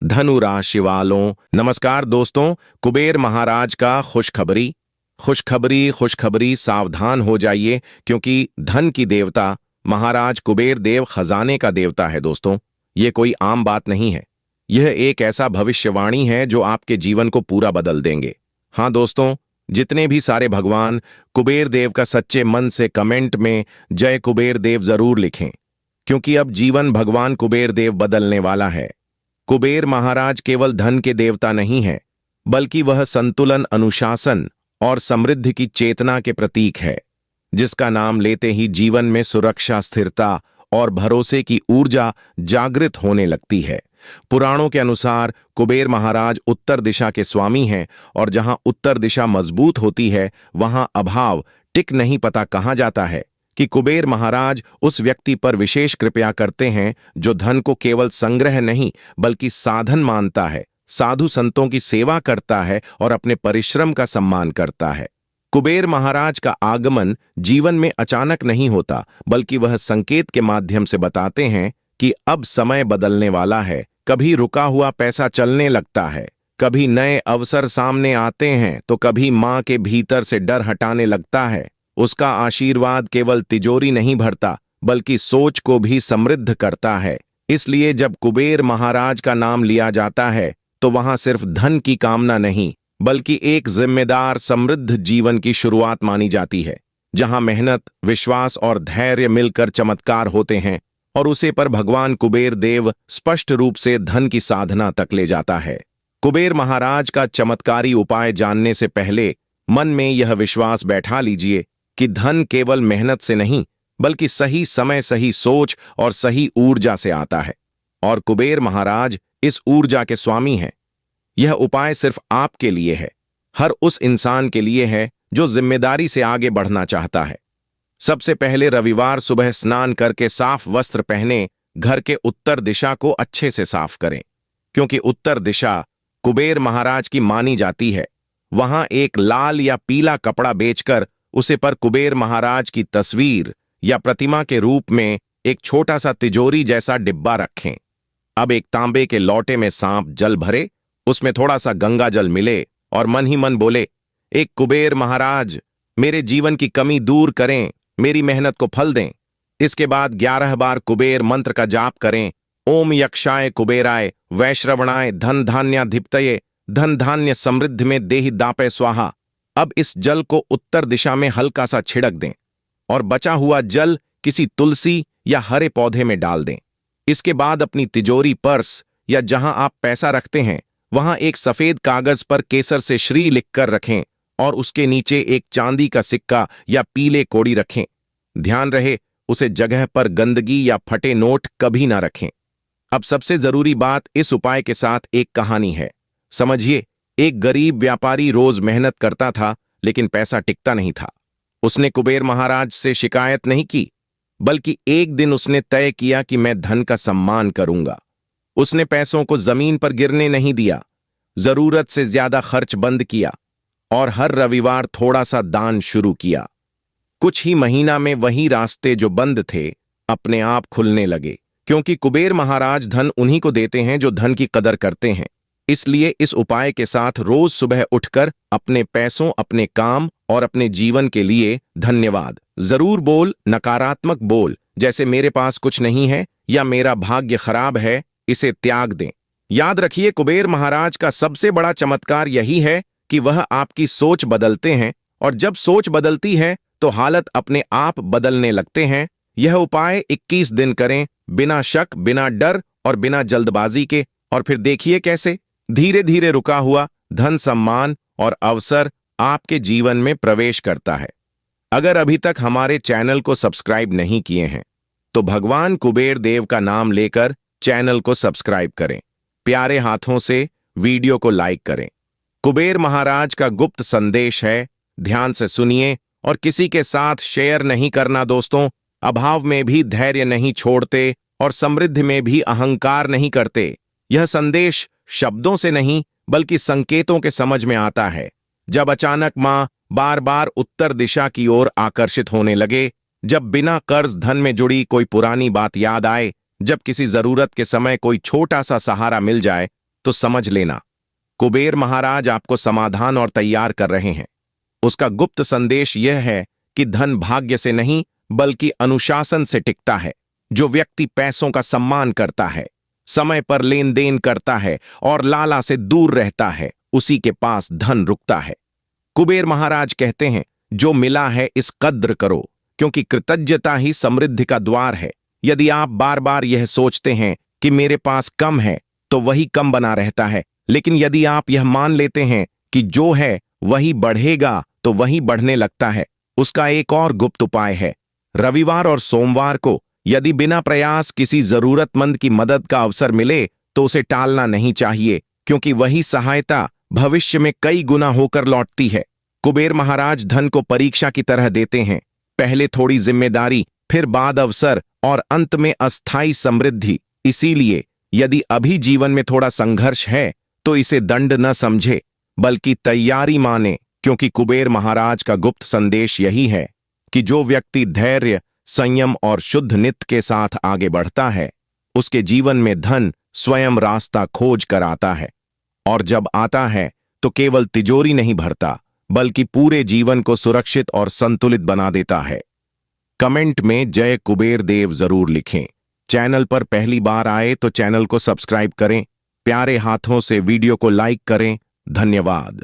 धनु राशि वालों नमस्कार दोस्तों। कुबेर महाराज का खुशखबरी सावधान हो जाइए, क्योंकि धन की देवता महाराज कुबेर देव खजाने का देवता है दोस्तों। ये कोई आम बात नहीं है। यह एक ऐसा भविष्यवाणी है जो आपके जीवन को पूरा बदल देंगे। हाँ दोस्तों, जितने भी सारे भगवान कुबेर देव का सच्चे मन से कमेंट में जय कुबेर देव जरूर लिखें, क्योंकि अब जीवन भगवान कुबेर देव बदलने वाला है। कुबेर महाराज केवल धन के देवता नहीं है, बल्कि वह संतुलन, अनुशासन और समृद्धि की चेतना के प्रतीक है, जिसका नाम लेते ही जीवन में सुरक्षा, स्थिरता और भरोसे की ऊर्जा जागृत होने लगती है। पुराणों के अनुसार कुबेर महाराज उत्तर दिशा के स्वामी हैं, और जहां उत्तर दिशा मजबूत होती है वहां अभाव टिक नहीं पता कहा जाता है कि कुबेर महाराज उस व्यक्ति पर विशेष कृपया करते हैं जो धन को केवल संग्रह नहीं बल्कि साधन मानता है, साधु संतों की सेवा करता है और अपने परिश्रम का सम्मान करता है। कुबेर महाराज का आगमन जीवन में अचानक नहीं होता, बल्कि वह संकेत के माध्यम से बताते हैं कि अब समय बदलने वाला है। कभी रुका हुआ पैसा चलने लगता है, कभी नए अवसर सामने आते हैं, तो कभी मां के भीतर से डर हटाने लगता है। उसका आशीर्वाद केवल तिजोरी नहीं भरता, बल्कि सोच को भी समृद्ध करता है। इसलिए जब कुबेर महाराज का नाम लिया जाता है तो वहां सिर्फ धन की कामना नहीं, बल्कि एक जिम्मेदार, समृद्ध जीवन की शुरुआत मानी जाती है, जहां मेहनत, विश्वास और धैर्य मिलकर चमत्कार होते हैं। और उसे पर भगवान कुबेर देव स्पष्ट रूप से धन की साधना तक ले जाता है। कुबेर महाराज का चमत्कारी उपाय जानने से पहले मन में यह विश्वास बैठा लीजिए कि धन केवल मेहनत से नहीं, बल्कि सही समय, सही सोच और सही ऊर्जा से आता है। और कुबेर महाराज इस ऊर्जा के स्वामी हैं। यह उपाय सिर्फ आपके लिए है, हर उस इंसान के लिए है जो जिम्मेदारी से आगे बढ़ना चाहता है। सबसे पहले रविवार सुबह स्नान करके साफ वस्त्र पहने घर के उत्तर दिशा को अच्छे से साफ करें, क्योंकि उत्तर दिशा कुबेर महाराज की मानी जाती है। वहां एक लाल या पीला कपड़ा बेचकर उसे पर कुबेर महाराज की तस्वीर या प्रतिमा के रूप में एक छोटा सा तिजोरी जैसा डिब्बा रखें। अब एक तांबे के लोटे में सांप जल भरे, उसमें थोड़ा सा गंगा जल मिले और मन ही मन बोले, एक कुबेर महाराज मेरे जीवन की कमी दूर करें, मेरी मेहनत को फल दें। इसके बाद 11 बार कुबेर मंत्र का जाप करें। ओम यक्षाय कुबेराय वैश्रवणाय धन धान्याधिपतये धन धान्य समृद्धि में देहि दापे स्वाहा। अब इस जल को उत्तर दिशा में हल्का सा छिड़क दें और बचा हुआ जल किसी तुलसी या हरे पौधे में डाल दें। इसके बाद अपनी तिजोरी, पर्स या जहां आप पैसा रखते हैं वहां एक सफेद कागज पर केसर से श्री लिखकर रखें और उसके नीचे एक चांदी का सिक्का या पीले कोड़ी रखें। ध्यान रहे, उसे जगह पर गंदगी या फटे नोट कभी ना रखें। अब सबसे जरूरी बात, इस उपाय के साथ एक कहानी है। समझिए, एक गरीब व्यापारी रोज मेहनत करता था, लेकिन पैसा टिकता नहीं था। उसने कुबेर महाराज से शिकायत नहीं की, बल्कि एक दिन उसने तय किया कि मैं धन का सम्मान करूंगा। उसने पैसों को जमीन पर गिरने नहीं दिया, जरूरत से ज्यादा खर्च बंद किया और हर रविवार थोड़ा सा दान शुरू किया। कुछ ही महीना में वही रास्ते जो बंद थे अपने आप खुलने लगे, क्योंकि कुबेर महाराज धन उन्हीं को देते हैं जो धन की कदर करते हैं। इसलिए इस उपाय के साथ रोज सुबह उठकर अपने पैसों, अपने काम और अपने जीवन के लिए धन्यवाद जरूर बोल, नकारात्मक बोल जैसे मेरे पास कुछ नहीं है या मेरा भाग्य खराब है, इसे त्याग दें। याद रखिए, कुबेर महाराज का सबसे बड़ा चमत्कार यही है कि वह आपकी सोच बदलते हैं, और जब सोच बदलती है तो हालत अपने आप बदलने लगते हैं। यह उपाय 21 दिन करें, बिना शक, बिना डर और बिना जल्दबाजी के, और फिर देखिए कैसे धीरे धीरे रुका हुआ धन, सम्मान और अवसर आपके जीवन में प्रवेश करता है। अगर अभी तक हमारे चैनल को सब्सक्राइब नहीं किए हैं तो भगवान कुबेर देव का नाम लेकर चैनल को सब्सक्राइब करें, प्यारे हाथों से वीडियो को लाइक करें। कुबेर महाराज का गुप्त संदेश है, ध्यान से सुनिए और किसी के साथ शेयर नहीं करना दोस्तों। अभाव में भी धैर्य नहीं छोड़ते और समृद्धि में भी अहंकार नहीं करते। यह संदेश शब्दों से नहीं बल्कि संकेतों के समझ में आता है। जब अचानक मां बार बार उत्तर दिशा की ओर आकर्षित होने लगे, जब बिना कर्ज धन में जुड़ी कोई पुरानी बात याद आए, जब किसी जरूरत के समय कोई छोटा सा सहारा मिल जाए, तो समझ लेना कुबेर महाराज आपको समाधान और तैयार कर रहे हैं। उसका गुप्त संदेश यह है कि धन भाग्य से नहीं बल्कि अनुशासन से टिकता है। जो व्यक्ति पैसों का सम्मान करता है, समय पर लेन देन करता है और लाला से दूर रहता है, उसी के पास धन रुकता है। कुबेर महाराज कहते हैं, जो मिला है इस कद्र करो, क्योंकि कृतज्ञता ही समृद्धि का द्वार है। यदि आप बार बार यह सोचते हैं कि मेरे पास कम है, तो वही कम बना रहता है। लेकिन यदि आप यह मान लेते हैं कि जो है वही बढ़ेगा, तो वही बढ़ने लगता है। उसका एक और गुप्त उपाय है। रविवार और सोमवार को यदि बिना प्रयास किसी जरूरतमंद की मदद का अवसर मिले तो उसे टालना नहीं चाहिए, क्योंकि वही सहायता भविष्य में कई गुना होकर लौटती है। कुबेर महाराज धन को परीक्षा की तरह देते हैं। पहले थोड़ी जिम्मेदारी, फिर बाद अवसर और अंत में अस्थायी समृद्धि। इसीलिए यदि अभी जीवन में थोड़ा संघर्ष है तो इसे दंड न समझे बल्कि तैयारी माने, क्योंकि कुबेर महाराज का गुप्त संदेश यही है कि जो व्यक्ति धैर्य, संयम और शुद्ध नित्य के साथ आगे बढ़ता है, उसके जीवन में धन स्वयं रास्ता खोज कर आता है। और जब आता है तो केवल तिजोरी नहीं भरता, बल्कि पूरे जीवन को सुरक्षित और संतुलित बना देता है। कमेंट में जय कुबेर देव जरूर लिखें। चैनल पर पहली बार आए तो चैनल को सब्सक्राइब करें। प्यारे हाथों से वीडियो को लाइक करें। धन्यवाद।